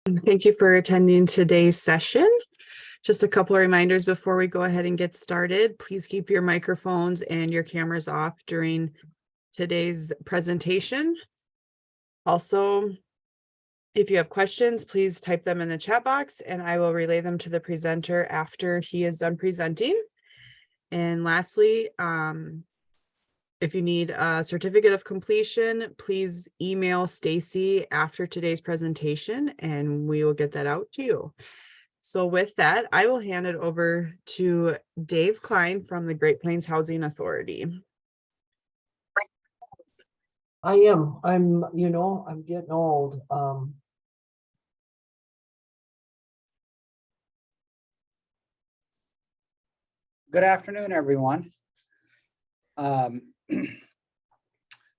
Thank you for attending today's session. Just a couple of reminders before we go ahead and get started. Please keep your microphones and your cameras off during today's presentation. Also, if you have questions, please type them in the chat box and I will relay them to the presenter after he is done presenting. And lastly, if you need a certificate of completion, please email Stacy after today's presentation and we will get that out to you. So with that, I will hand it over to Dave Klein from the Great Plains Housing Authority. I'm getting old. Good afternoon, everyone.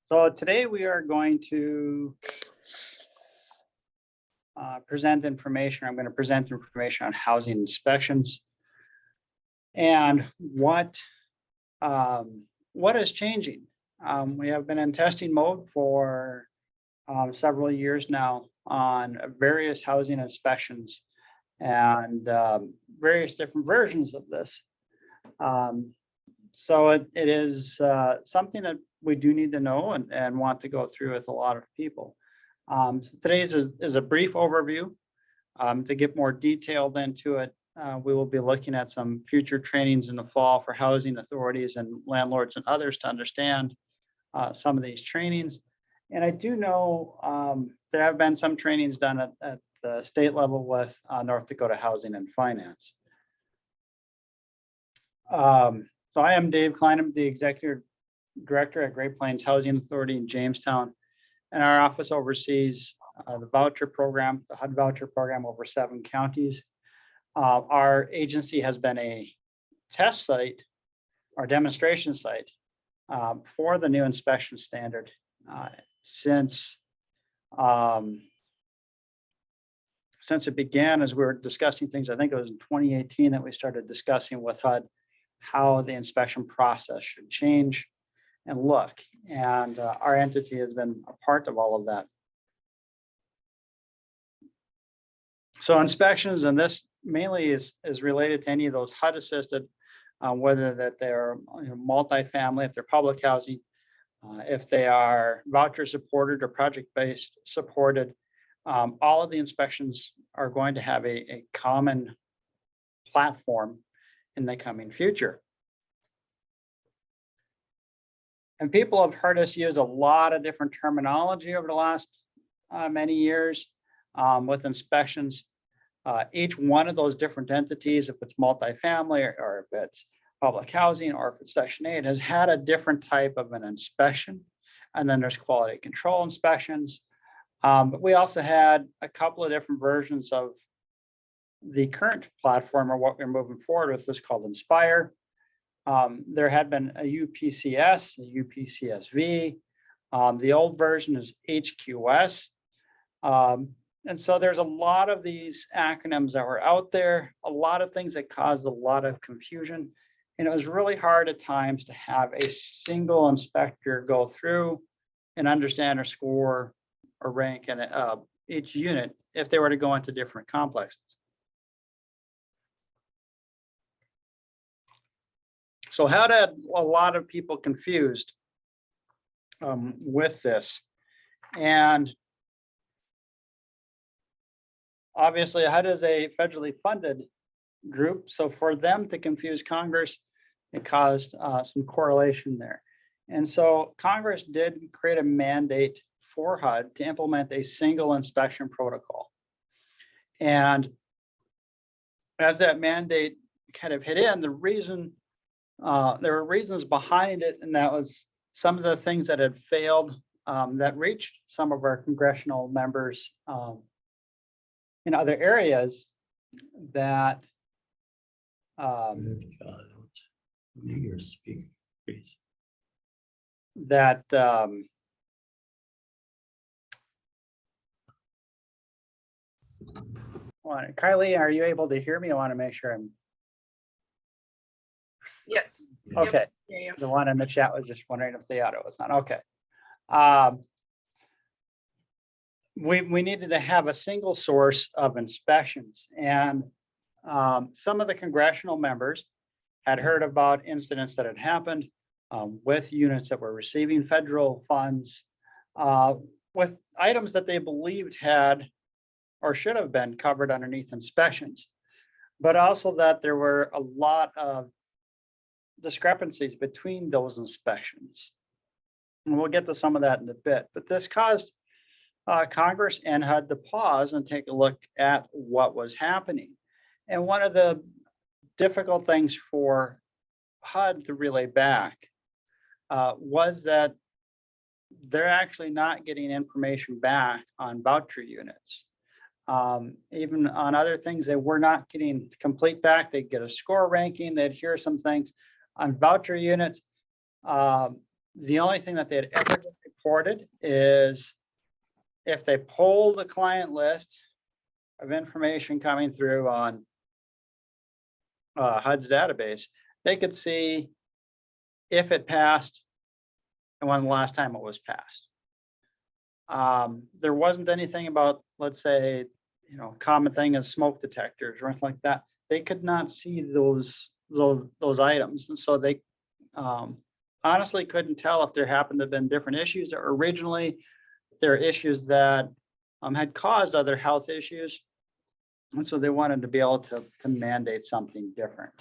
So today we are going to present information. I'm going to present information on housing inspections and what is changing. We have been in testing mode for several years now on various housing inspections and various different versions of this. So it is something that we do need to know and want to go through with a lot of people. So today's is a brief overview. To get more detailed into it, we will be looking at some future trainings in the fall for housing authorities and landlords and others to understand some of these trainings. And I do know there have been some trainings done at the state level with North Dakota Housing and Finance. So I am Dave Klein. I'm the Executive Director at Great Plains Housing Authority in Jamestown. And our office oversees the voucher program, the HUD voucher program over 7 counties. Our agency has been a test site or demonstration site for the new inspection standard since it began, as we were discussing things. I think it was in 2018 that we started discussing with HUD how the inspection process should change and look. And our entity has been a part of all of that. So inspections, and this mainly is related to any of those HUD assisted, whether that they're multifamily, if they're public housing, if they are voucher supported or project-based supported. All of the inspections are going to have a common platform in the coming future. And people have heard us use a lot of different terminology over the last many years with inspections. Each one of those different entities, if it's multifamily or if it's public housing or if it's Section 8, has had a different type of an inspection. And then there's quality control inspections. But we also had a couple of different versions of the current platform, or what we're moving forward with, is called NSPIRE. There had been a UPCS, a UPCSV. The old version is HQS. And so there's a lot of these acronyms that were out there, a lot of things that caused a lot of confusion. And it was really hard at times to have a single inspector go through and understand or score or rank in each unit if they were to go into different complexes. So how did a lot of people confused with this? And obviously HUD is a federally funded group. So for them to confuse Congress, it caused some correlation there. And so Congress did create a mandate for HUD to implement a single inspection protocol. And as that mandate kind of hit in, the reason there were reasons behind it, and that was some of the things that had failed that reached some of our congressional members in other areas that Kylie, are you able to hear me? I want to make sure I'm. Yes. Okay. Yep. The one in the chat was just wondering if the audio was not okay. we needed to have a single source of inspections, and some of the congressional members had heard about incidents that had happened with units that were receiving federal funds with items that they believed had or should have been covered underneath inspections, but also that there were a lot of discrepancies between those inspections. And we'll get to some of that in a bit, but this caused Congress and HUD to pause and take a look at what was happening. And one of the difficult things for HUD to relay back was that they're actually not getting information back on voucher units. Even on other things, they were not getting complete back. They'd get a score ranking, they'd hear some things. On voucher units, the only thing that they had ever reported is if they pulled the client list of information coming through on HUD's database, they could see if it passed and when the last time it was passed. There wasn't anything about, let's say, common thing as smoke detectors or anything like that. They could not see those items, and so they honestly couldn't tell if there happened to have been different issues, or originally there are issues that had caused other health issues, and so they wanted to be able to mandate something different.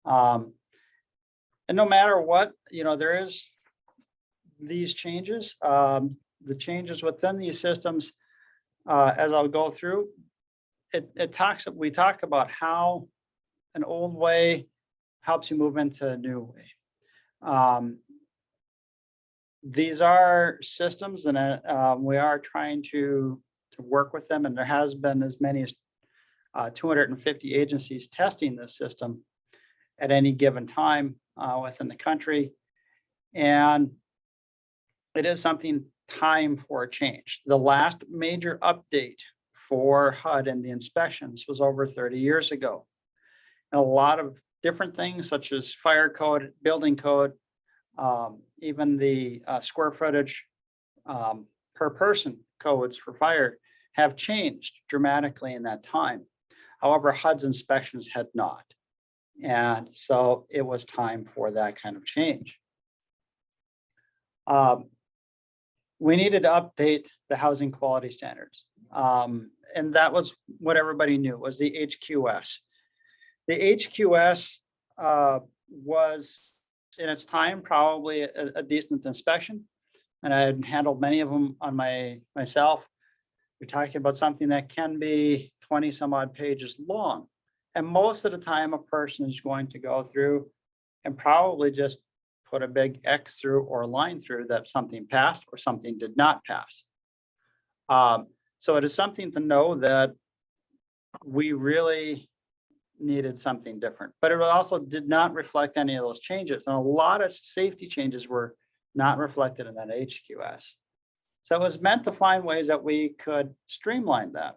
And no matter what, there is these changes. The changes within these systems, as I'll go through, we talk about how an old way helps you move into a new way. These are systems, and we are trying to work with them, and there has been as many as 250 agencies testing this system at any given time within the country. And it is something time for a change. The last major update for HUD and the inspections was over 30 years ago. And a lot of different things such as fire code, building code, even the square footage per person codes for fire have changed dramatically in that time. However, HUD's inspections had not. And so it was time for that kind of change. We needed to update the housing quality standards. And that was what everybody knew, was the HQS. The HQS was, in its time, probably a decent inspection. And I had handled many of them on myself. We're talking about something that can be 20 some odd pages long. And most of the time, a person is going to go through and probably just put a big X through or a line through that something passed or something did not pass. So it is something to know that we really needed something different, but it also did not reflect any of those changes. And a lot of safety changes were not reflected in that HQS. So it was meant to find ways that we could streamline that.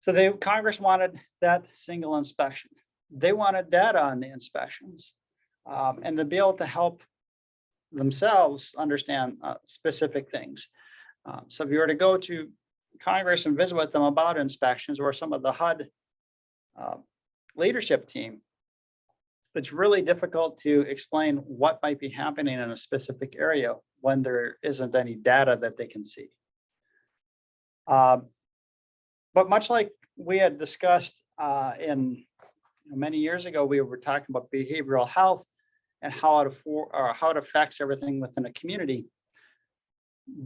So Congress wanted that single inspection. They wanted data on the inspections and to be able to help themselves understand specific things. So if you were to go to Congress and visit with them about inspections or some of the HUD leadership team, it's really difficult to explain what might be happening in a specific area when there isn't any data that they can see. But much like we had discussed in many years ago, we were talking about behavioral health and how it affects everything within a community.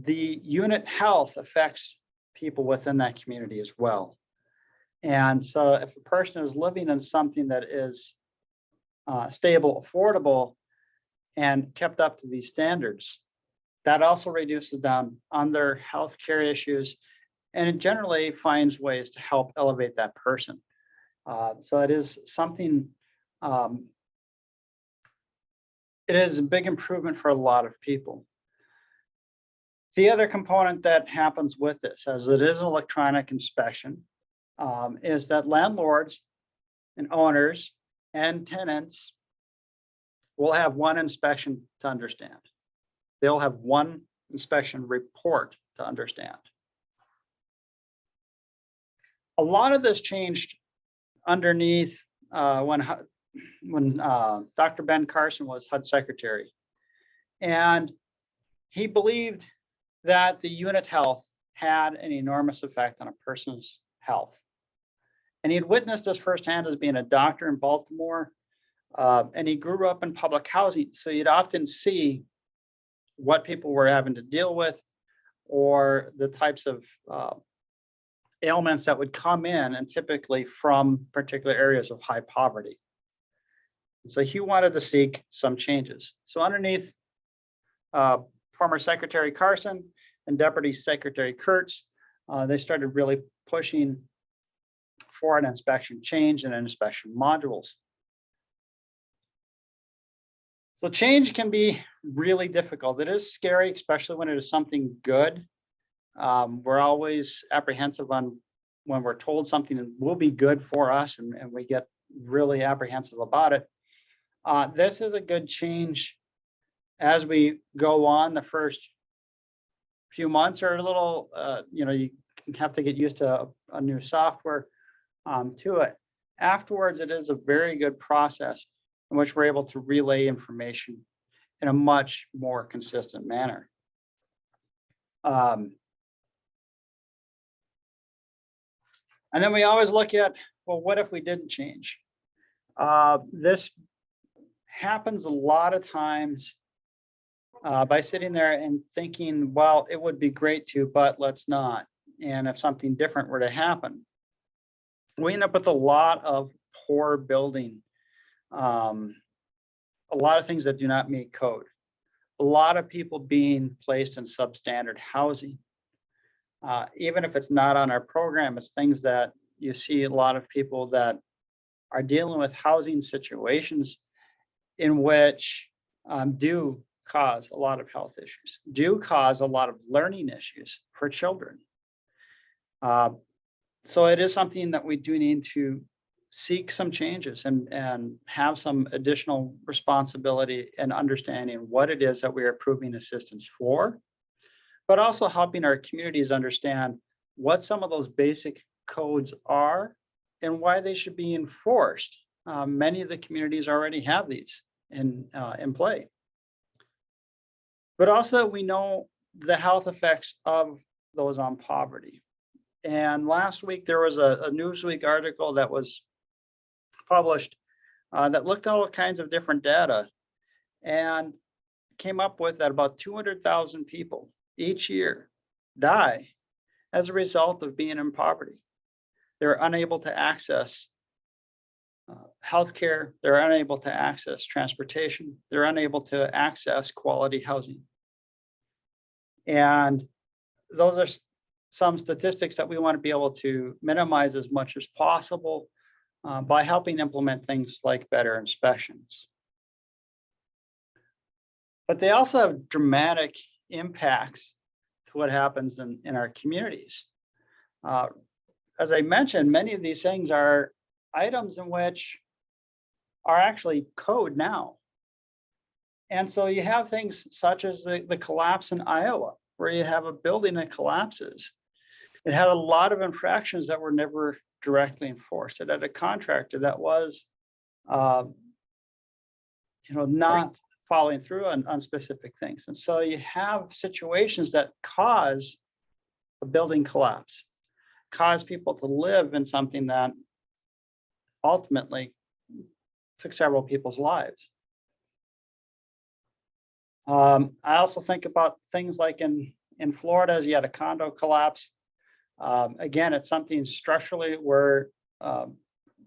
The unit health affects people within that community as well. And so if a person is living in something that is stable, affordable, and kept up to these standards, that also reduces down on their healthcare issues, and it generally finds ways to help elevate that person. So it is something, it is a big improvement for a lot of people. The other component that happens with this, as it is an electronic inspection, is that landlords and owners and tenants will have one inspection to understand. They'll have one inspection report to understand. A lot of this changed underneath when Dr. Ben Carson was HUD secretary. And he believed that the unit health had an enormous effect on a person's health. And he had witnessed this firsthand as being a doctor in Baltimore. And he grew up in public housing. So you'd often see what people were having to deal with, or the types of ailments that would come in, and typically from particular areas of high poverty. So he wanted to seek some changes. So underneath former Secretary Carson and Deputy Secretary Kurtz, they started really pushing for an inspection change and inspection modules. So change can be really difficult. It is scary, especially when it is something good. We're always apprehensive on when we're told something will be good for us, and we get really apprehensive about it. This is a good change as we go on. The first few months are a little, you have to get used to a new software to it. Afterwards, it is a very good process in which we're able to relay information in a much more consistent manner. And then we always look at, well, what if we didn't change? This happens a lot of times by sitting there and thinking, well, it would be great to, but let's not. And if something different were to happen, we end up with a lot of poor building, a lot of things that do not meet code, a lot of people being placed in substandard housing. Even if it's not on our program, it's things that you see a lot of people that are dealing with housing situations in which do cause a lot of health issues, do cause a lot of learning issues for children. So it is something that we do need to seek some changes and have some additional responsibility and understanding what it is that we are approving assistance for, but also helping our communities understand what some of those basic codes are and why they should be enforced. Many of the communities already have these in play. But also we know the health effects of those on poverty. And last week there was a Newsweek article that was published that looked at all kinds of different data and came up with that about 200,000 people each year die as a result of being in poverty. They're unable to access healthcare, they're unable to access transportation, they're unable to access quality housing. And those are some statistics that we want to be able to minimize as much as possible by helping implement things like better inspections. But they also have dramatic impacts to what happens in our communities. As I mentioned, many of these things are items in which are actually code now. And so you have things such as the collapse in Iowa, where you have a building that collapses. It had a lot of infractions that were never directly enforced. It had a contractor that was, not following through on specific things. And so you have situations that cause a building collapse, cause people to live in something that ultimately took several people's lives. I also think about things like in Florida, as you had a condo collapse. Again, it's something structurally where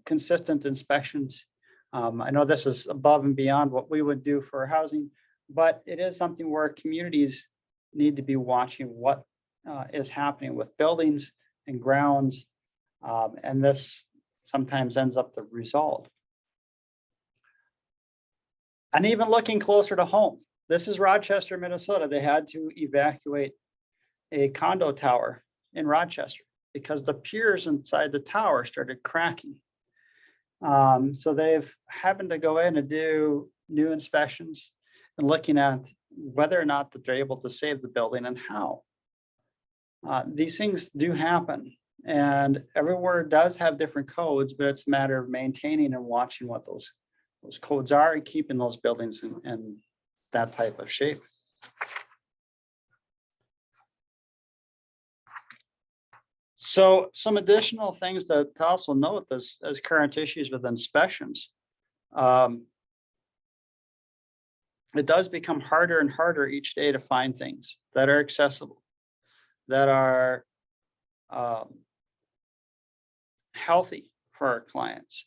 consistent inspections. I know this is above and beyond what we would do for housing, but it is something where communities need to be watching what is happening with buildings and grounds, and this sometimes ends up the result. And even looking closer to home, this is Rochester, Minnesota. They had to evacuate a condo tower in Rochester because the piers inside the tower started cracking. So they've happened to go in and do new inspections and looking at whether or not that they're able to save the building and how. These things do happen, and everywhere does have different codes, but it's a matter of maintaining and watching what those codes are and keeping those buildings in that type of shape. So some additional things to also note as current issues with inspections. It does become harder and harder each day to find things that are accessible, that are healthy for our clients.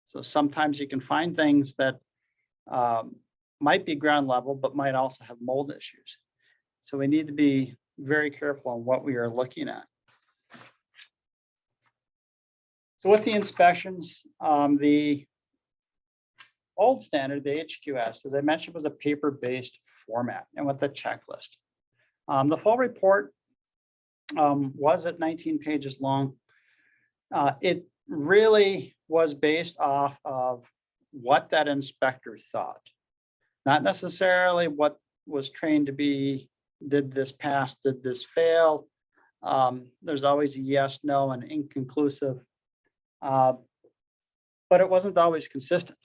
So sometimes you can find things that might be ground level, but might also have mold issues. So we need to be very careful on what we are looking at. So with the inspections, the old standard, the HQS, as I mentioned, was a paper-based format and with a checklist. The full report was at 19 pages long. It really was based off of what that inspector thought, not necessarily what was trained to be, did this pass, did this fail? There's always a yes, no, and inconclusive, but it wasn't always consistent.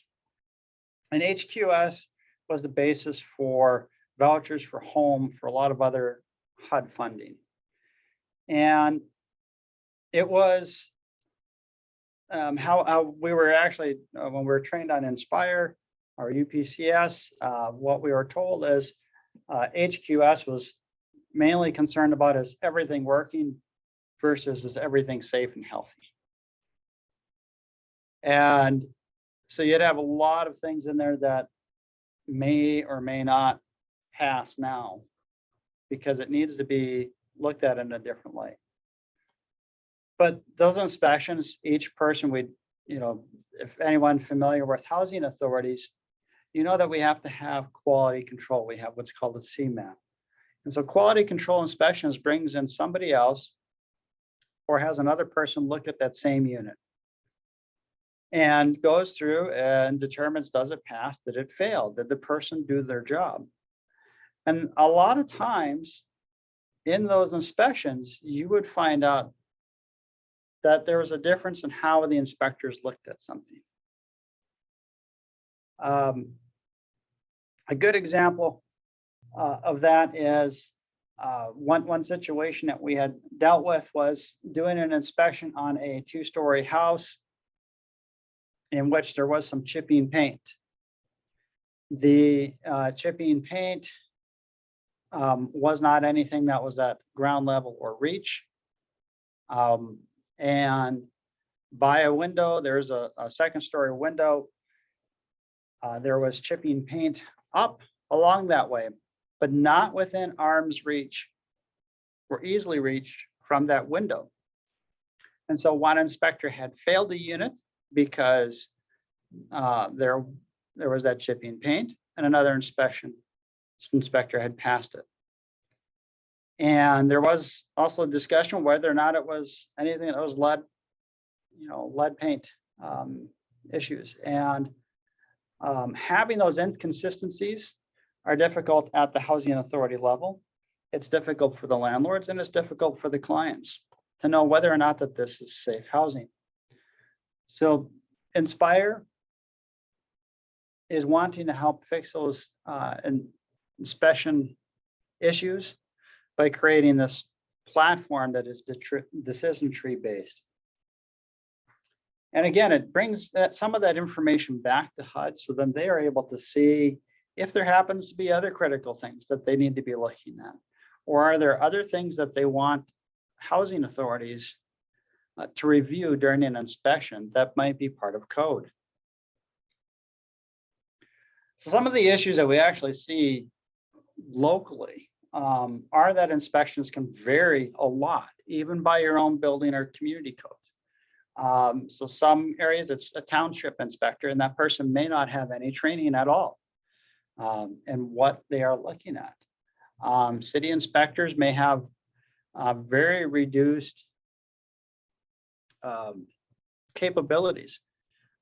And HQS was the basis for vouchers for home, for a lot of other HUD funding. And it was how we were actually, when we were trained on NSPIRE or UPCS, what we were told is HQS was mainly concerned about is everything working versus is everything safe and healthy. And so you'd have a lot of things in there that may or may not pass now because it needs to be looked at in a different light. But those inspections, each person would, if anyone familiar with housing authorities, that we have to have quality control. We have what's called a CMAP. And so quality control inspections brings in somebody else or has another person look at that same unit and goes through and determines, does it pass? Did it fail? Did the person do their job? And a lot of times in those inspections, you would find out that there was a difference in how the inspectors looked at something. A good example of that is one situation that we had dealt with was doing an inspection on a 2-story house in which there was some chipping paint. The chipping paint was not anything that was at ground level or reach. And by a window, there's a 2nd-story window. There was chipping paint up along that way, but not within arm's reach or easily reached from that window. And so one inspector had failed the unit because there was that chipping paint, and another inspector had passed it. And there was also discussion whether or not it was anything that was lead paint issues. And having those inconsistencies are difficult at the housing authority level. It's difficult for the landlords and it's difficult for the clients to know whether or not that this is safe housing. So NSPIRE is wanting to help fix those inspection issues by creating this platform that is decision tree based. And again, it brings some of that information back to HUD so then they are able to see if there happens to be other critical things that they need to be looking at, or are there other things that they want housing authorities to review during an inspection that might be part of code. So some of the issues that we actually see locally are that inspections can vary a lot, even by your own building or community codes. So some areas it's a township inspector and that person may not have any training at all in what they are looking at. City inspectors may have very reduced capabilities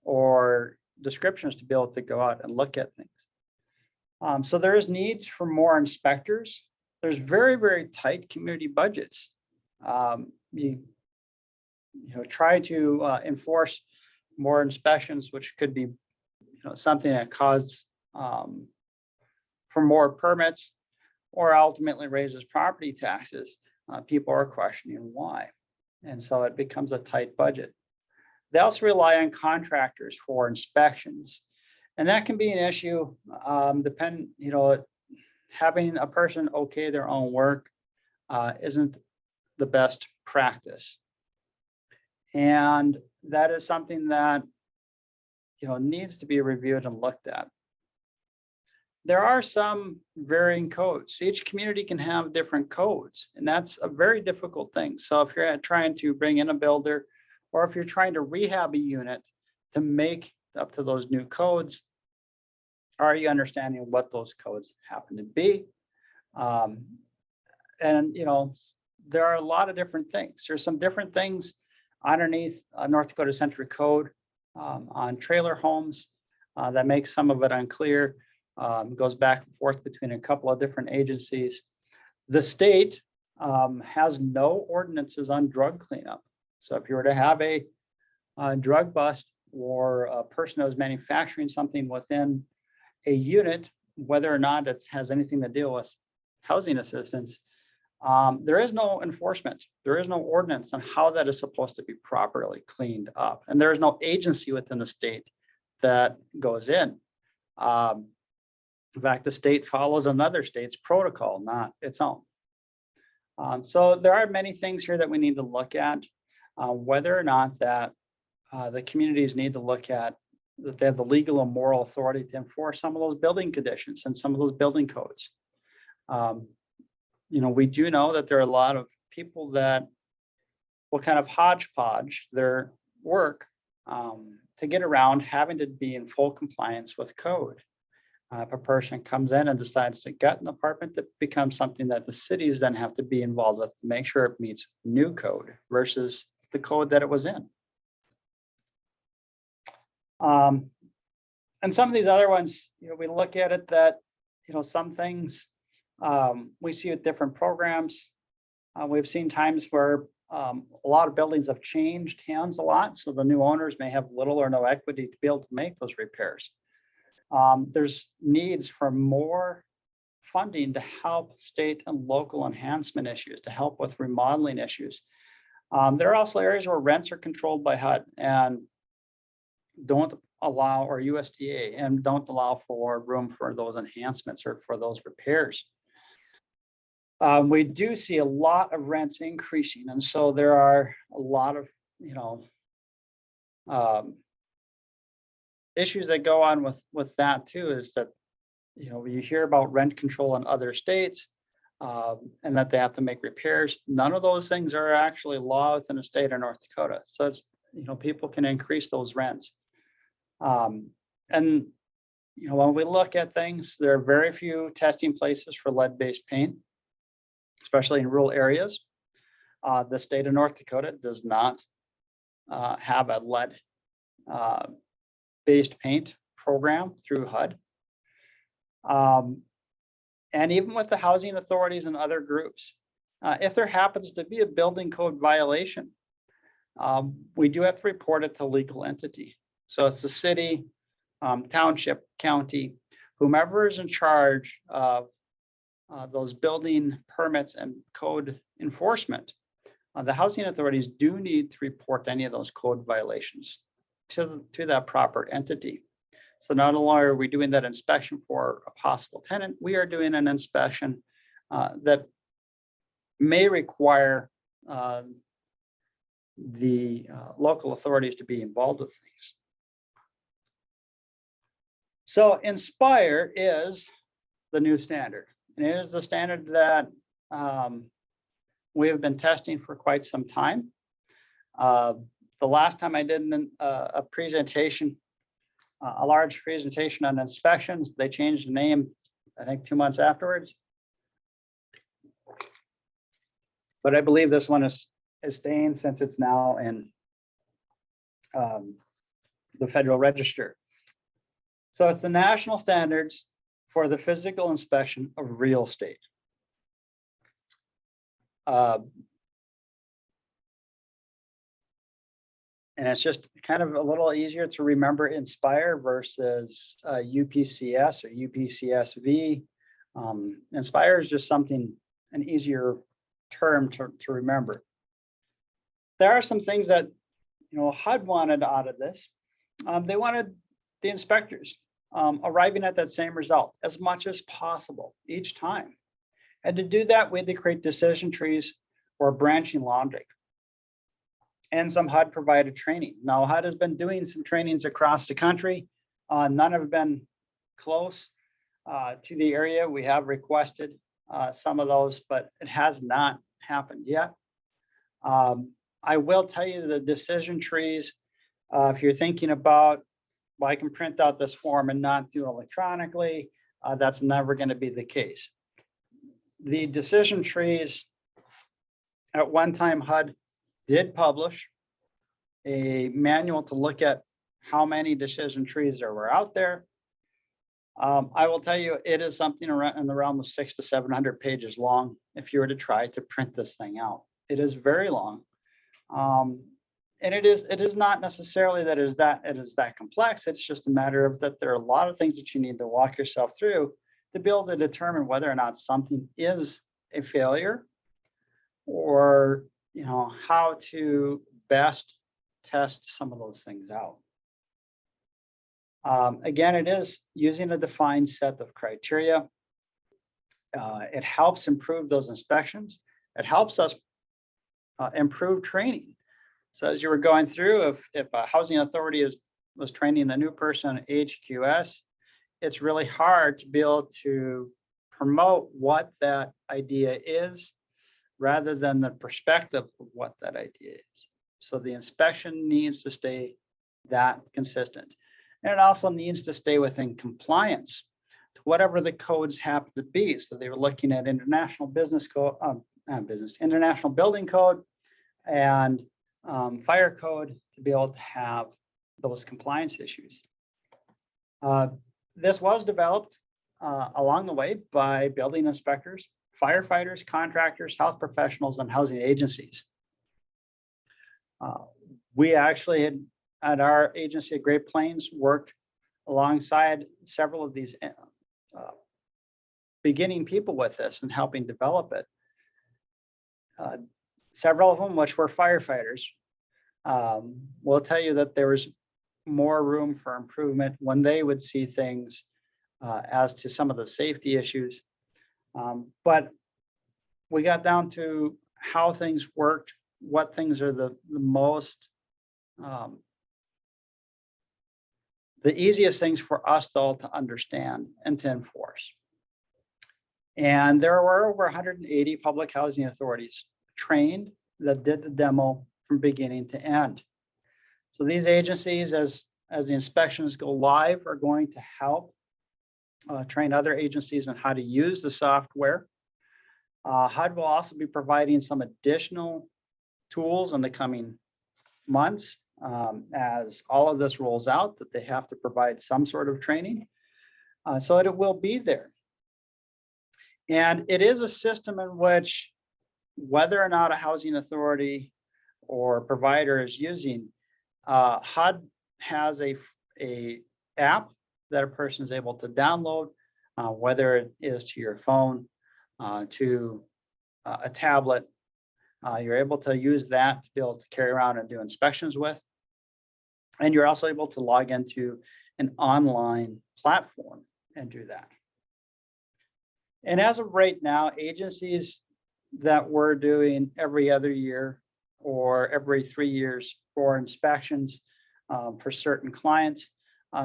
or descriptions to be able to go out and look at things. So there is needs for more inspectors. There's very, very tight community budgets. You try to enforce more inspections, which could be something that caused for more permits or ultimately raises property taxes. People are questioning why. And so it becomes a tight budget. They also rely on contractors for inspections. And that can be an issue, having a person okay their own work isn't the best practice. And that is something that, needs to be reviewed and looked at. There are some varying codes. Each community can have different codes, and that's a very difficult thing. So if you're trying to bring in a builder, or if you're trying to rehab a unit to make up to those new codes, are you understanding what those codes happen to be? There are a lot of different things. There's some different things underneath North Dakota Century Code on trailer homes that makes some of it unclear. Goes back and forth between a couple of different agencies. The state has no ordinances on drug cleanup. So if you were to have a drug bust or a person who is manufacturing something within a unit, whether or not it has anything to deal with housing assistance, there is no enforcement. There is no ordinance on how that is supposed to be properly cleaned up. And there is no agency within the state that goes in. In fact, the state follows another state's protocol, not its own. So there are many things here that we need to look at, whether or not that the communities need to look at that they have the legal and moral authority to enforce some of those building conditions and some of those building codes. We do know that there are a lot of people that will kind of hodgepodge their work to get around having to be in full compliance with code. If a person comes in and decides to gut an apartment, that becomes something that the cities then have to be involved with to make sure it meets new code versus the code that it was in. And some of these other ones, we look at it that, some things we see with different programs. We've seen times where a lot of buildings have changed hands a lot. So the new owners may have little or no equity to be able to make those repairs. There's needs for more funding to help state and local enhancement issues, to help with remodeling issues. There are also areas where rents are controlled by HUD and don't allow, or USDA, and don't allow for room for those enhancements or for those repairs. We do see a lot of rents increasing, and so there are a lot of issues that go on with that too. Is that you hear about rent control in other states and that they have to make repairs. None of those things are actually law within the state of North Dakota. So it's people can increase those rents. And when we look at things, there are very few testing places for lead-based paint, especially in rural areas. The state of North Dakota does not have a lead-based paint program through HUD. And even with the housing authorities and other groups, if there happens to be a building code violation, we do have to report it to legal entity. So it's the city, township, county, whomever is in charge of those building permits and code enforcement. The housing authorities do need to report any of those code violations to that proper entity. So not only are we doing that inspection for a possible tenant, we are doing an inspection that may require the local authorities to be involved with things. So NSPIRE is the new standard. And it is the standard that we have been testing for quite some time. The last time I did a presentation, a large presentation on inspections, they changed the name, I think 2 months afterwards. But I believe this one is staying since it's now in the Federal Register. So it's the national standards for the physical inspection of real estate. And it's just kind of a little easier to remember NSPIRE versus UPCS or UPCSV. NSPIRE is just something, an easier term to remember. There are some things that, you know, HUD wanted out of this. They wanted the inspectors arriving at that same result as much as possible each time. And to do that, we had to create decision trees or branching logic. And some HUD provided training. Now, HUD has been doing some trainings across the country. None have been close to the area. We have requested some of those, but it has not happened yet. I will tell you the decision trees, if you're thinking about, well, I can print out this form and not do it electronically, that's never going to be the case. The decision trees, at one time, HUD did publish a manual to look at how many decision trees there were out there. I will tell you, it is something around in the realm of 600 to 700 pages long. If you were to try to print this thing out, it is very long, and it is not necessarily that it is that complex. It's just a matter of that there are a lot of things that you need to walk yourself through to be able to determine whether or not something is a failure, or you know, how to best test some of those things out. Again, it is using a defined set of criteria. It helps improve those inspections. It helps us improve training. So as you were going through, if a housing authority was training a new person on HQS, it's really hard to be able to promote what that idea is, rather than the perspective of what that idea is. So the inspection needs to stay that consistent. And it also needs to stay within compliance to whatever the codes happen to be. So they were looking at international business code, international building code and fire code to be able to have those compliance issues. This was developed along the way by building inspectors, firefighters, contractors, health professionals, and housing agencies. We actually had, at our agency at Great Plains, worked alongside several of these beginning people with this and helping develop it. Several of them, which were firefighters, will tell you that there was more room for improvement when they would see things as to some of the safety issues. But we got down to how things worked, what things are the most, the easiest things for us all to understand and to enforce. And there were over 180 public housing authorities trained that did the demo from beginning to end. So these agencies, as the inspections go live, are going to help train other agencies on how to use the software. HUD will also be providing some additional tools in the coming months as all of this rolls out, that they have to provide some sort of training. So it will be there. And it is a system in which, whether or not a housing authority or provider is using, HUD has a app that a person is able to download, whether it is to your phone, to a tablet. You're able to use that to be able to carry around and do inspections with. And you're also able to log into an online platform and do that. And as of right now, agencies that were doing every other year or every 3 years for inspections for certain clients,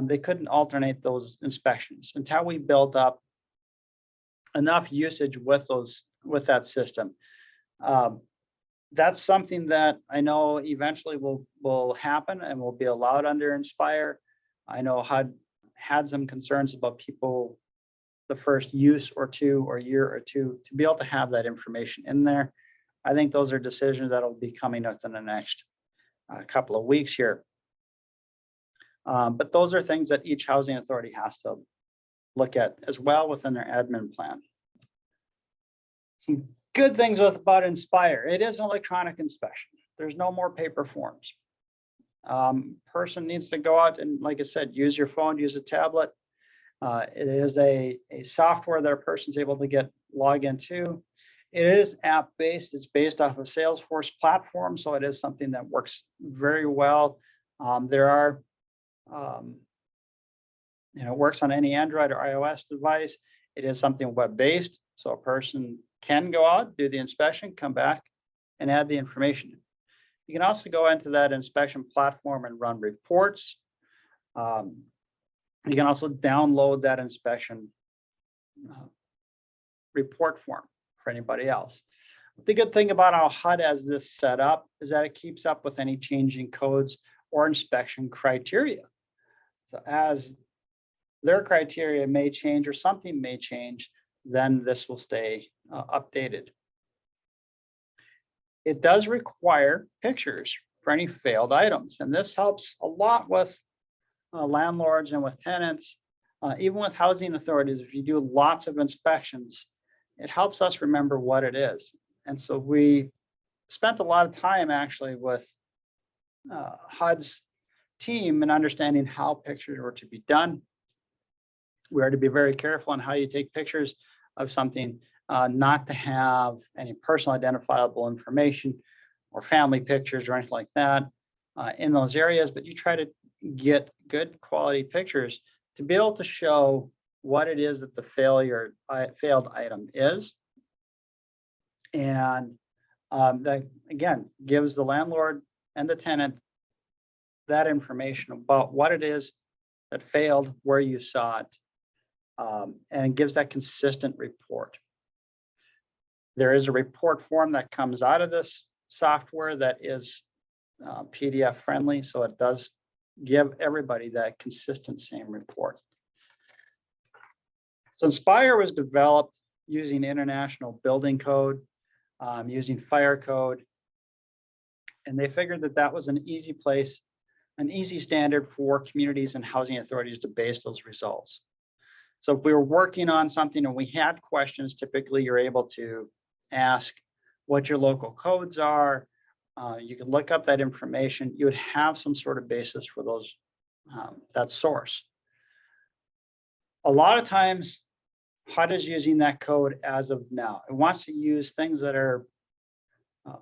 they couldn't alternate those inspections until we built up enough usage with that system. That's something that I know eventually will happen and will be allowed under NSPIRE. I know HUD had some concerns about people, the first use or two or year or two, to be able to have that information in there. I think those are decisions that will be coming within the next couple of weeks here. But those are things that each housing authority has to look at as well within their admin plan. Some good things about NSPIRE. It is an electronic inspection. There's no more paper forms. Person needs to go out and, like I said, use your phone, use a tablet. It is a software that a person's able to log into. It is app-based. It's based off of Salesforce platform, so it is something that works very well. There are, it works on any Android or iOS device. It is something web-based, so a person can go out, do the inspection, come back, and add the information. You can also go into that inspection platform and run reports. You can also download that inspection report form for anybody else. The good thing about how HUD has this set up is that it keeps up with any changing codes or inspection criteria. So as their criteria may change or something may change, then this will stay updated. It does require pictures for any failed items, and this helps a lot with landlords and with tenants, even with housing authorities. If you do lots of inspections, it helps us remember what it is. And so we spent a lot of time actually with HUD's team in understanding how pictures were to be done. We are to be very careful on how you take pictures of something, not to have any personal identifiable information or family pictures or anything like that in those areas, but you try to get good quality pictures to be able to show what it is that the failed item is. And that, again, gives the landlord and the tenant that information about what it is that failed, where you saw it, and gives that consistent report. There is a report form that comes out of this software that is PDF friendly, so it does give everybody that consistent same report. So NSPIRE was developed using international building code, using fire code, and they figured that that was an easy place, an easy standard for communities and housing authorities to base those results. So if we were working on something and we had questions, typically you're able to ask what your local codes are. You can look up that information. You would have some sort of basis for those, that source. A lot of times HUD is using that code as of now. It wants to use things that are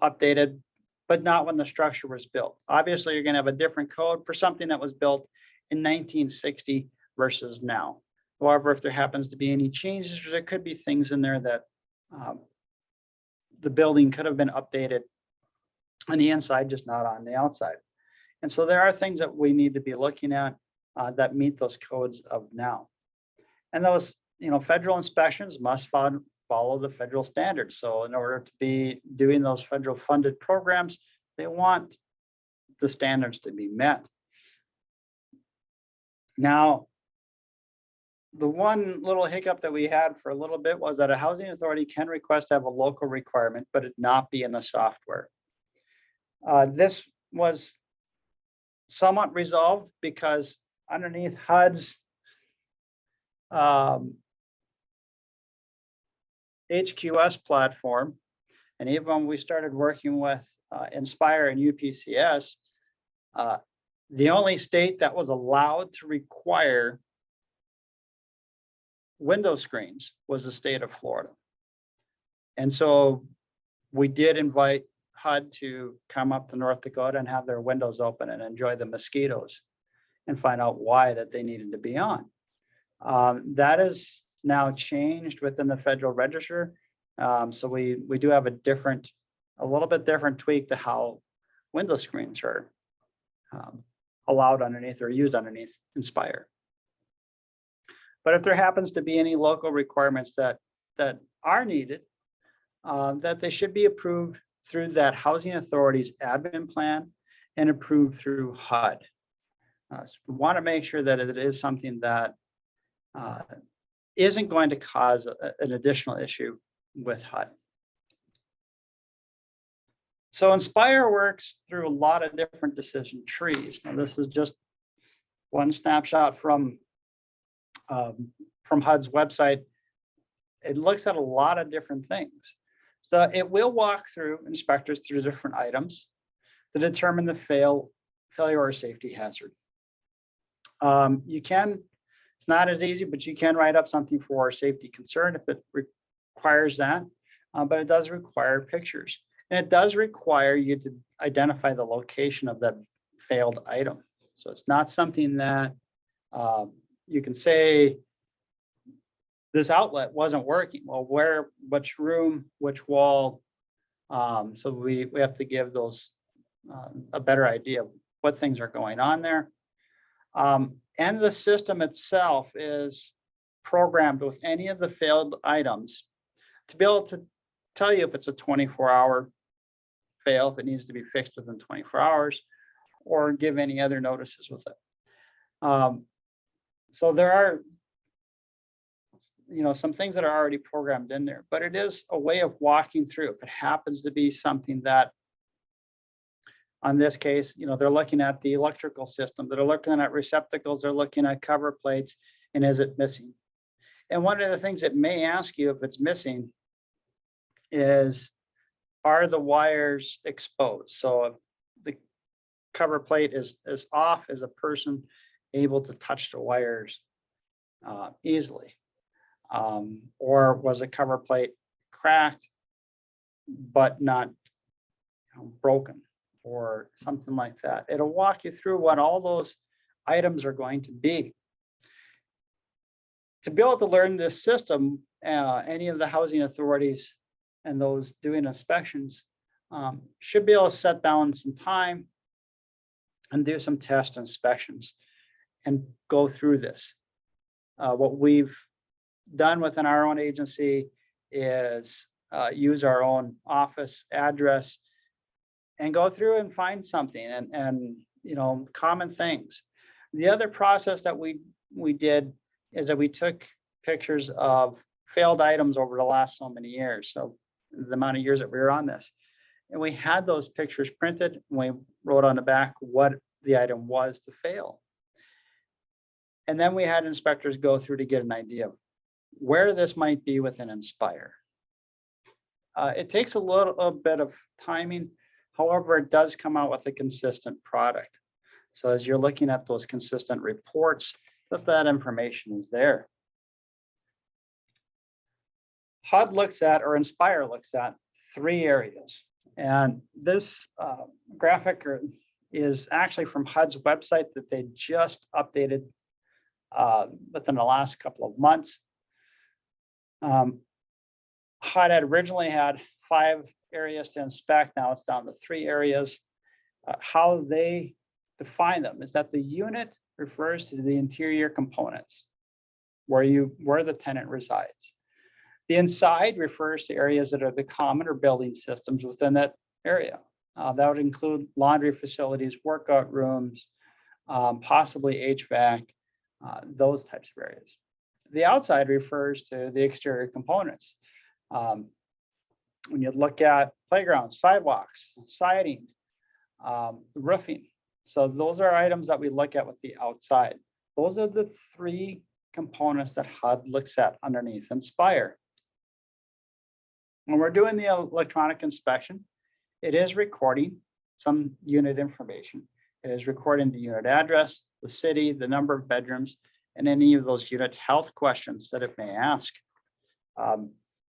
updated, but not when the structure was built. Obviously, you're going to have a different code for something that was built in 1960 versus now. However, if there happens to be any changes, there could be things in there that the building could have been updated on the inside, just not on the outside. And so there are things that we need to be looking at that meet those codes of now. And those, federal inspections must follow the federal standards. So in order to be doing those federal funded programs, they want the standards to be met. Now, the one little hiccup that we had for a little bit was that a housing authority can request to have a local requirement, but it not be in the software. This was somewhat resolved because underneath HUD's HQS platform, and even when we started working with NSPIRE and UPCS, the only state that was allowed to require window screens was the state of Florida. And so we did invite HUD to come up to North Dakota and have their windows open and enjoy the mosquitoes and find out why that they needed to be on. That is now changed within the Federal Register. So we do have a little bit different tweak to how window screens are allowed underneath or used underneath NSPIRE. But if there happens to be any local requirements that are needed, that they should be approved through that housing authority's admin plan and approved through HUD. So we want to make sure that it is something that isn't going to cause an additional issue with HUD. So NSPIRE works through a lot of different decision trees. Now this is just one snapshot from from HUD's website, it looks at a lot of different things. So it will walk through inspectors through different items to determine the failure or safety hazard. It's not as easy, but you can write up something for safety concern if it requires that, but it does require pictures. And it does require you to identify the location of that failed item. So it's not something that you can say, this outlet wasn't working. Well, where, which room, which wall? So we have to give those a better idea of what things are going on there. And the system itself is programmed with any of the failed items to be able to tell you if it's a 24-hour fail, if it needs to be fixed within 24 hours, or give any other notices with it. So there are, some things that are already programmed in there, but it is a way of walking through. If it happens to be something that, on this case, they're looking at the electrical system, they're looking at receptacles, they're looking at cover plates, and is it missing? And one of the things it may ask you if it's missing is, are the wires exposed? So if the cover plate is off, is a person able to touch the wires easily? Or was a cover plate cracked, but not broken, or something like that? It'll walk you through what all those items are going to be. To be able to learn this system, any of the housing authorities and those doing inspections should be able to set down some time and do some test inspections and go through this. What we've done within our own agency is use our own office address and go through and find something and common things. The other process that we did is that we took pictures of failed items over the last so many years. So the amount of years that we were on this, and we had those pictures printed, and we wrote on the back what the item was to fail. And then we had inspectors go through to get an idea of where this might be within NSPIRE. It takes a little bit of timing. However, it does come out with a consistent product. So as you're looking at those consistent reports, that information is there. HUD looks at, or NSPIRE looks at, 3 areas. And this graphic is actually from HUD's website that they just updated within the last couple of months. HUD had originally had 5 areas to inspect. Now it's down to 3 areas. How they define them is that the unit refers to the interior components where the tenant resides. The inside refers to areas that are the common or building systems within that area. That would include laundry facilities, workout rooms, possibly HVAC, those types of areas. The outside refers to the exterior components. When you look at playgrounds, sidewalks, siding, roofing. So those are items that we look at with the outside. Those are the 3 components that HUD looks at underneath NSPIRE. When we're doing the electronic inspection, it is recording some unit information. It is recording the unit address, the city, the number of bedrooms, and any of those unit health questions that it may ask.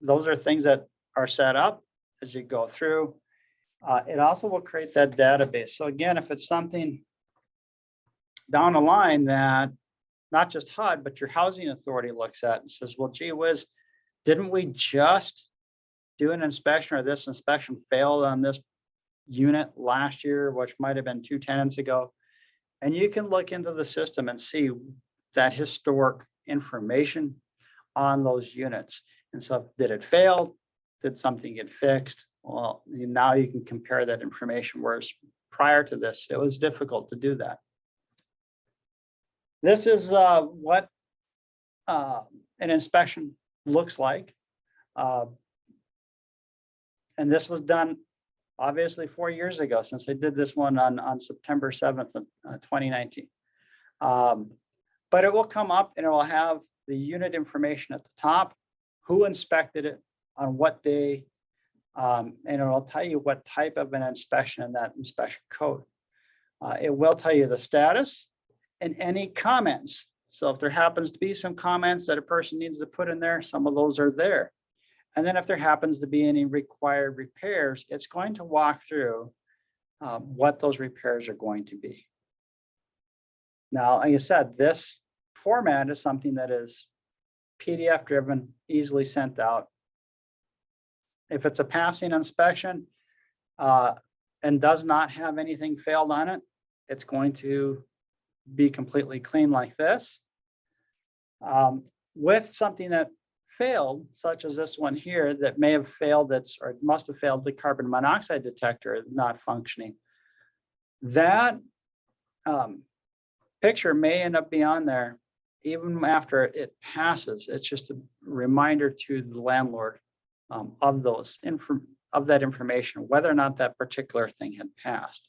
Those are things that are set up as you go through. It also will create that database. So again, if it's something down the line that not just HUD, but your housing authority looks at and says, well, gee whiz, didn't we just do an inspection, or this inspection failed on this unit last year, which might have been 2 tenants ago? And you can look into the system and see that historic information on those units. And so did it fail? Did something get fixed? Well, now you can compare that information, whereas prior to this, it was difficult to do that. This is what an inspection looks like. And this was done obviously 4 years ago, since I did this one on September 7th of 2019. But it will come up and it will have the unit information at the top, who inspected it, on what day, and it'll tell you what type of an inspection in that inspection code. It will tell you the status and any comments. So if there happens to be some comments that a person needs to put in there, some of those are there. And then if there happens to be any required repairs, it's going to walk through what those repairs are going to be. Now, like I said, this format is something that is PDF driven, easily sent out. If it's a passing inspection and does not have anything failed on it, it's going to be completely clean like this. With something that failed, such as this one here, that may have failed, or must have failed the carbon monoxide detector not functioning, that picture may end up being on there even after it passes. It's just a reminder to the landlord of that information, whether or not that particular thing had passed.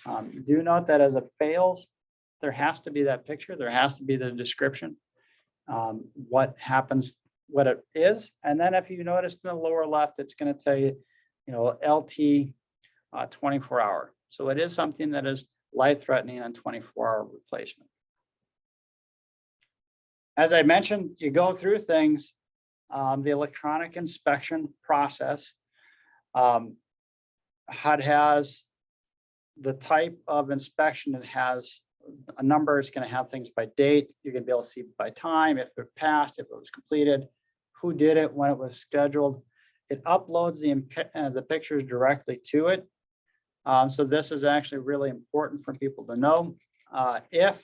Do note that as it fails, there has to be that picture, there has to be the description, what happens, what it is. And then if you notice in the lower left, it's going to tell you, LT 24-hour. So it is something that is life-threatening and 24-hour replacement. As I mentioned, you go through things, the electronic inspection process. HUD has the type of inspection. It has a number. It's going to have things by date. You're going to be able to see by time, if it passed, if it was completed, who did it, when it was scheduled. It uploads the pictures directly to it. So this is actually really important for people to know. If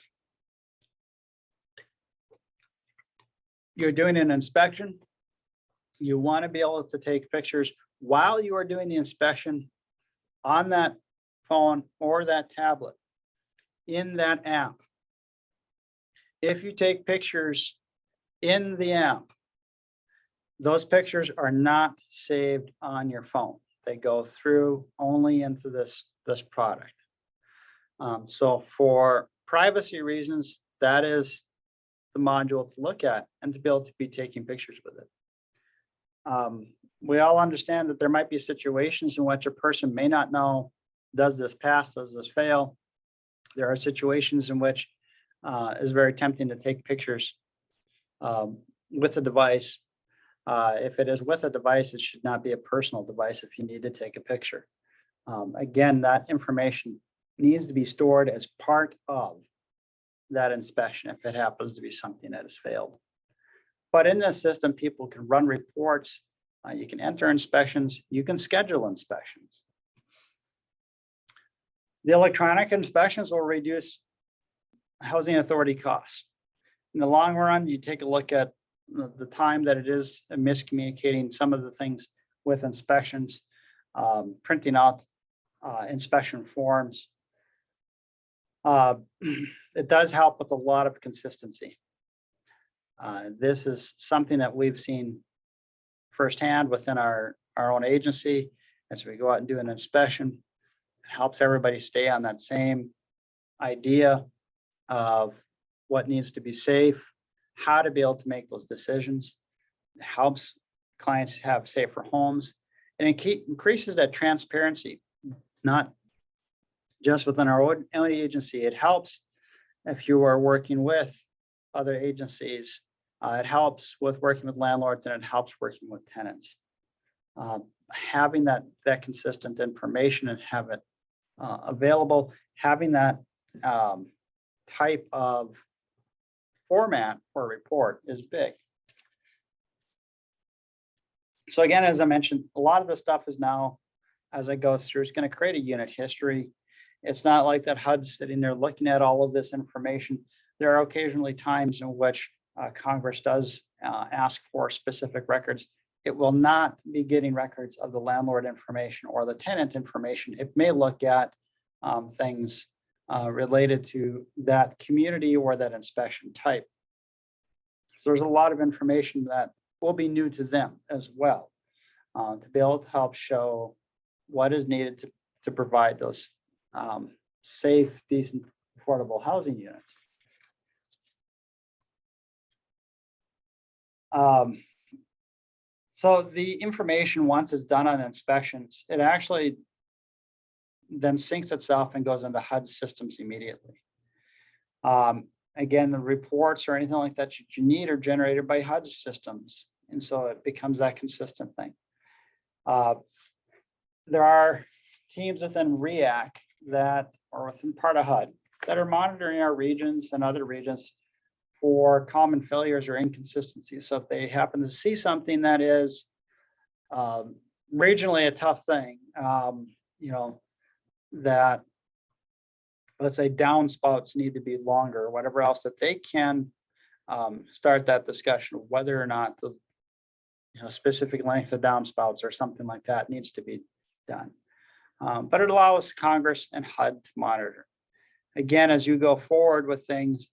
you're doing an inspection, you want to be able to take pictures while you are doing the inspection on that phone or that tablet in that app. If you take pictures in the app, those pictures are not saved on your phone. They go through only into this product. So for privacy reasons, that is the module to look at and to be able to be taking pictures with it. We all understand that there might be situations in which a person may not know, does this pass, does this fail? There are situations in which it's very tempting to take pictures with a device. If it is with a device, it should not be a personal device if you need to take a picture. Again, that information needs to be stored as part of that inspection if it happens to be something that has failed. But in this system, people can run reports, you can enter inspections, you can schedule inspections. The electronic inspections will reduce housing authority costs. In the long run, you take a look at the time that it is miscommunicating some of the things with inspections, printing out inspection forms. It does help with a lot of consistency. This is something that we've seen firsthand within our own agency. As we go out and do an inspection, it helps everybody stay on that same idea of what needs to be safe, how to be able to make those decisions. It helps clients have safer homes, and it increases that transparency, not just within our own agency. It helps if you are working with other agencies. It helps with working with landlords, and it helps working with tenants. Having that consistent information and have it available, having that type of format for a report is big. So again, as I mentioned, a lot of the stuff is now, as I go through, it's going to create a unit history. It's not like that HUD's sitting there looking at all of this information. There are occasionally times in which Congress does ask for specific records. It will not be getting records of the landlord information or the tenant information. It may look at things related to that community or that inspection type. So there's a lot of information that will be new to them as well, to be able to help show what is needed to provide those safe, decent, affordable housing units. So the information, once it's done on inspections, it actually then syncs itself and goes into HUD systems immediately. Again, the reports or anything like that you need are generated by HUD systems. And so it becomes that consistent thing. There are teams within REAC that are within part of HUD that are monitoring our regions and other regions for common failures or inconsistencies. So if they happen to see something that is regionally a tough thing, that, let's say, downspouts need to be longer or whatever else, that they can start that discussion of whether or not the specific length of downspouts or something like that needs to be done. But it allows Congress and HUD to monitor. Again, as you go forward with things,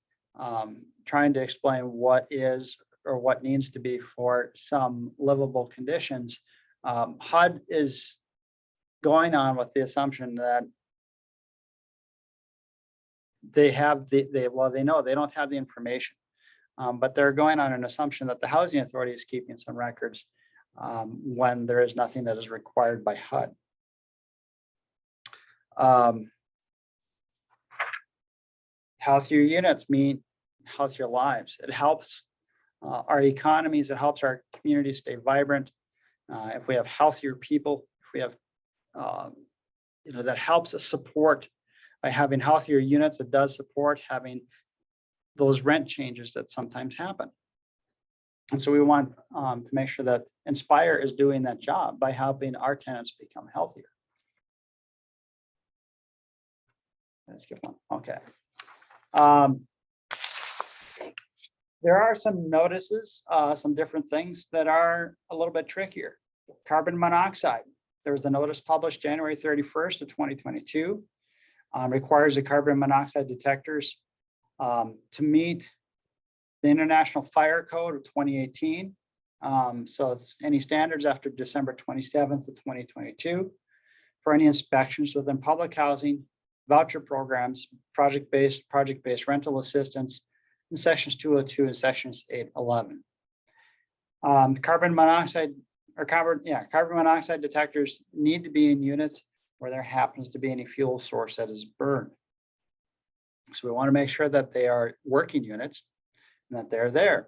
trying to explain what is or what needs to be for some livable conditions, HUD is going on with the assumption that they know they don't have the information, but they're going on an assumption that the Housing Authority is keeping some records when there is nothing that is required by HUD. Healthier units mean healthier lives. It helps our economies. It helps our communities stay vibrant. If we have healthier people, if we have, that helps us support by having healthier units. It does support having those rent changes that sometimes happen. And so we want to make sure that NSPIRE is doing that job by helping our tenants become healthier. Let's skip one. Okay. There are some notices, some different things that are a little bit trickier. Carbon monoxide. There was a notice published January 31st of 2022. Requires the carbon monoxide detectors to meet the International Fire Code of 2018. So it's any standards after December 27th of 2022 for any inspections within public housing, voucher programs, project-based rental assistance in sections 202 and sections 811. Carbon monoxide detectors need to be in units where there happens to be any fuel source that is burned. So we want to make sure that they are working units and that they're there.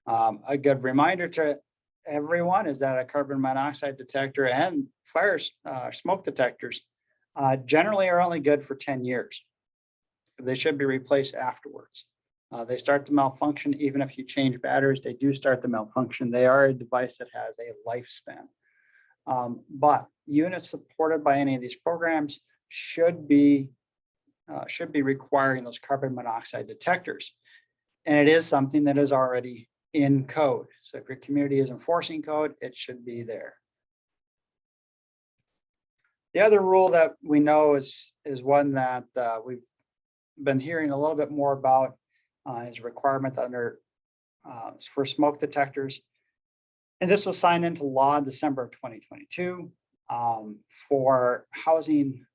A good reminder to everyone is that a carbon monoxide detector and smoke detectors generally are only good for 10 years. They should be replaced afterwards. They start to malfunction. Even if you change batteries, they do start to malfunction. They are a device that has a lifespan. But units supported by any of these programs should be requiring those carbon monoxide detectors. And it is something that is already in code. So if your community is enforcing code, it should be there. The other rule that we know is one that we've been hearing a little bit more about is a requirement under for smoke detectors. And this was signed into law in December of 2022 for housing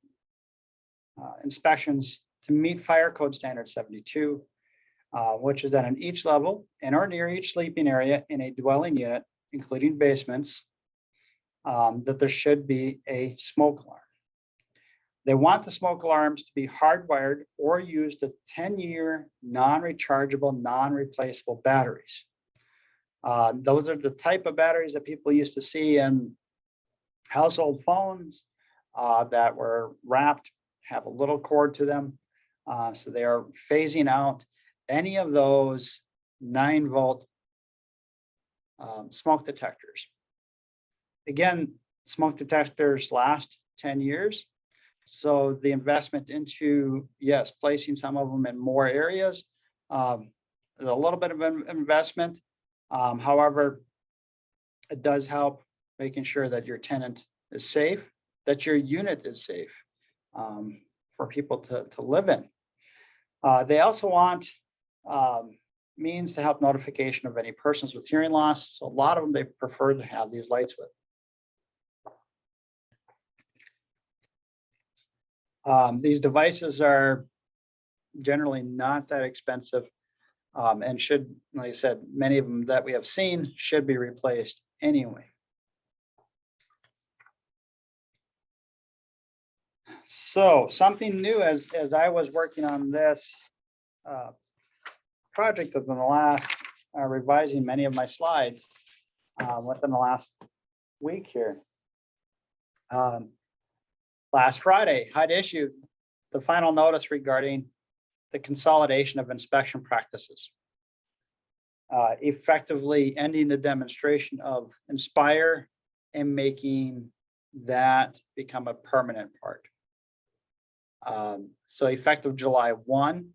inspections to meet Fire Code Standard 72, which is that in each level and or near each sleeping area in a dwelling unit, including basements, that there should be a smoke alarm. They want the smoke alarms to be hardwired or use the 10-year non-rechargeable, non-replaceable batteries. Those are the type of batteries that people used to see in household phones that were wrapped, have a little cord to them. So they are phasing out any of those 9-volt smoke detectors. Again, smoke detectors last 10 years. So the investment into, yes, placing some of them in more areas, is a little bit of an investment. However, it does help making sure that your tenant is safe, that your unit is safe for people to live in. They also want means to help notification of any persons with hearing loss. So a lot of them, they prefer to have these lights with. These devices are generally not that expensive. And should, like I said, many of them that we have seen should be replaced anyway. So something new as I was working on this project within the last, revising many of my slides within the last week here. Last Friday, HUD issued the final notice regarding the consolidation of inspection practices, effectively ending the demonstration of NSPIRE and making that become a permanent part. So effective July 1,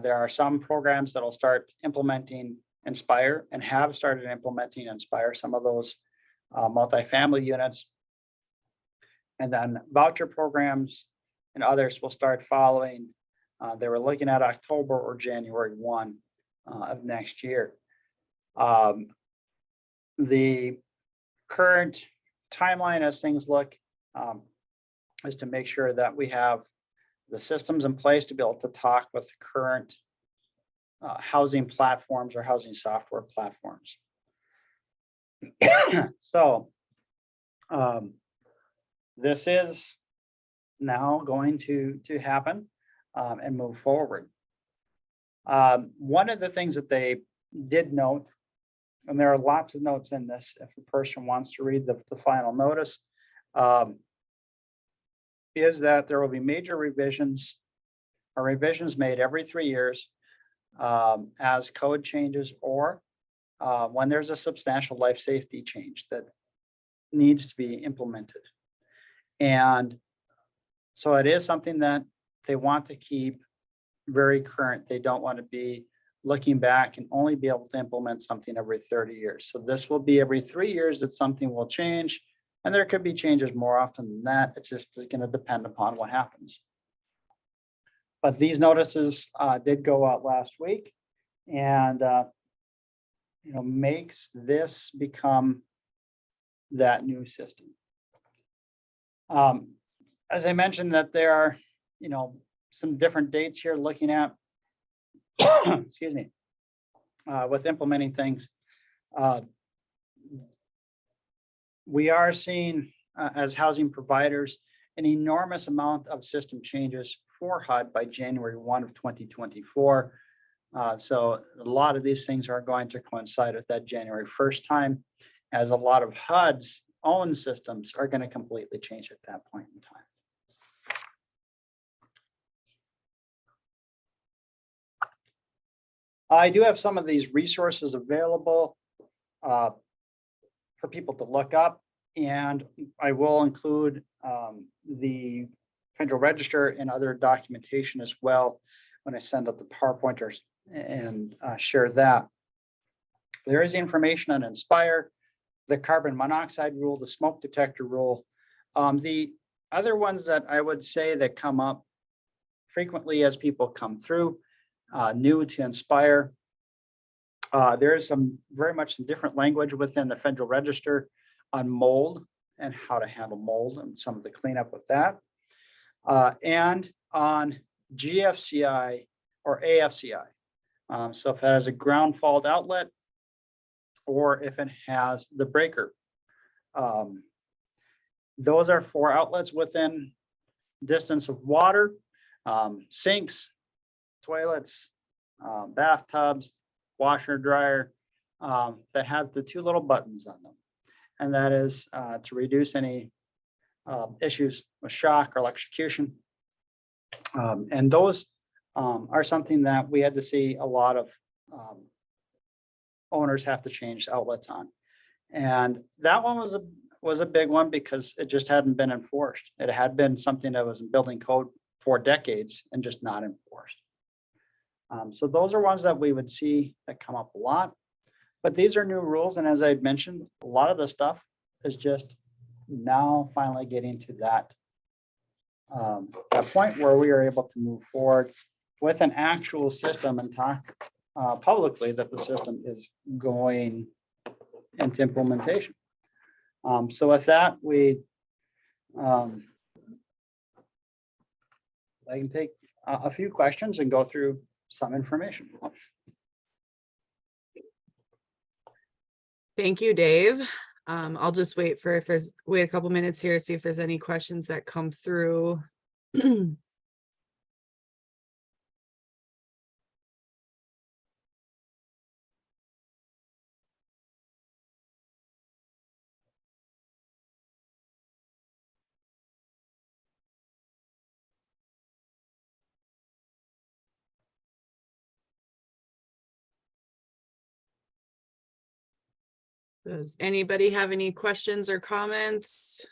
there are some programs that will start implementing NSPIRE and have started implementing NSPIRE, some of those multifamily units. And then voucher programs and others will start following. They were looking at October or January 1 of next year. The current timeline as things look is to make sure that we have the systems in place to be able to talk with current housing platforms or housing software platforms. So this is now going to happen and move forward. One of the things that they did note, and there are lots of notes in this if a person wants to read the final notice, is that there will be major revisions or revisions made every 3 years as code changes or when there's a substantial life safety change that needs to be implemented. And so it is something that they want to keep very current. They don't want to be looking back and only be able to implement something every 30 years. So this will be every 3 years that something will change. And there could be changes more often than that. It just is going to depend upon what happens. But these notices did go out last week and makes this become that new system. As I mentioned, that there are, some different dates here looking at, excuse me, with implementing things. We are seeing, as housing providers, an enormous amount of system changes for HUD by January 1 of 2024. So a lot of these things are going to coincide with that January 1st time, as a lot of HUD's own systems are going to completely change at that point in time. I do have some of these resources available for people to look up, and I will include the Federal Register and other documentation as well when I send out the PowerPointers and share that. There is information on NSPIRE, the carbon monoxide rule, the smoke detector rule. The other ones that I would say that come up frequently as people come through, new to NSPIRE. There is very much some different language within the Federal Register on mold and how to handle mold and some of the cleanup with that. And on GFCI or AFCI. So if it has a ground fault outlet or if it has the breaker. Those are 4 outlets within distance of water, sinks, toilets, bathtubs, washer, dryer, that have the 2 little buttons on them. And that is to reduce any issues with shock or electrocution. And those are something that we had to see a lot of owners have to change outlets on. And that one was a big one because it just hadn't been enforced. It had been something that was in building code for decades and just not enforced. So those are ones that we would see that come up a lot. But these are new rules. And as I mentioned, a lot of the stuff is just now finally getting to that point where we are able to move forward with an actual system and talk publicly that the system is going into implementation. So with that, I can take a few questions and go through some information. Thank you, Dave. I'll just wait a couple minutes here, see if there's any questions that come through. Does anybody have any questions or comments?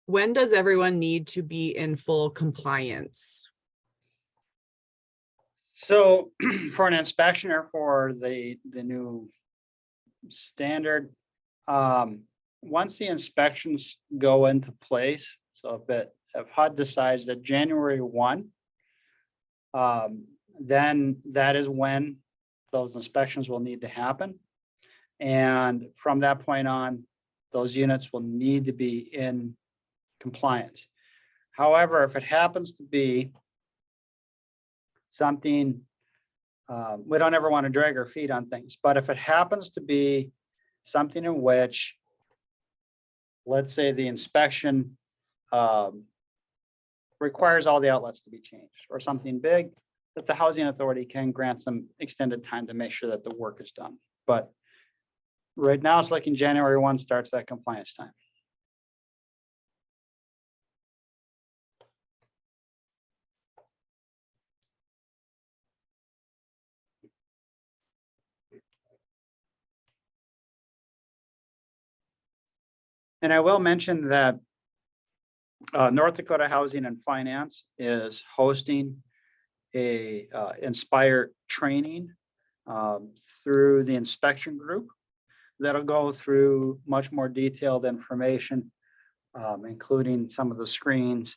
When does everyone need to be in full compliance? So for an inspection or for the new standard, once the inspections go into place, so if HUD decides that January 1, then that is when those inspections will need to happen. And from that point on, those units will need to be in compliance. However, if it happens to be something, we don't ever want to drag our feet on things, but if it happens to be something in which, let's say the inspection requires all the outlets to be changed or something big, that the housing authority can grant some extended time to make sure that the work is done. But right now it's looking January 1 starts that compliance time. And I will mention that North Dakota Housing and Finance is hosting a NSPIRE training through the inspection group that'll go through much more detailed information, including some of the screens.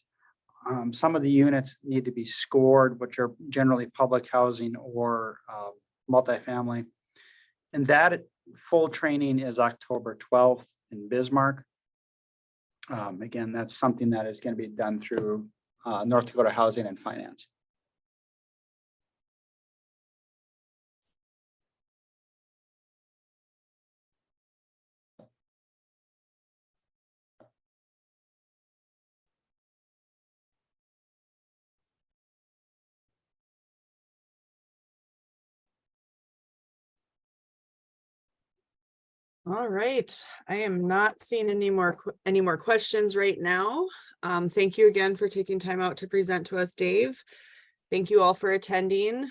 Some of the units need to be scored, which are generally public housing or multifamily. And that full training is October 12th in Bismarck. Again, that's something that is going to be done through North Dakota Housing and Finance. All right, I am not seeing any more questions right now. Thank you again for taking time out to present to us, Dave. Thank you all for attending.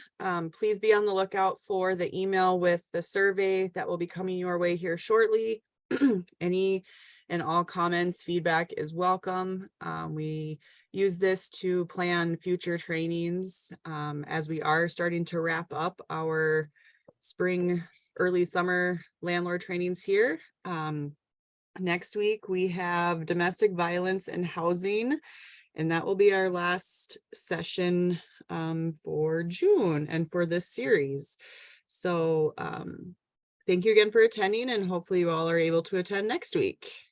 Please be on the lookout for the email with the survey that will be coming your way here shortly. Any and all comments, feedback is welcome. We use this to plan future trainings as we are starting to wrap up our spring, early summer landlord trainings here. Next week, we have domestic violence and housing, and that will be our last session for June and for this series. So thank you again for attending, and hopefully you all are able to attend next week.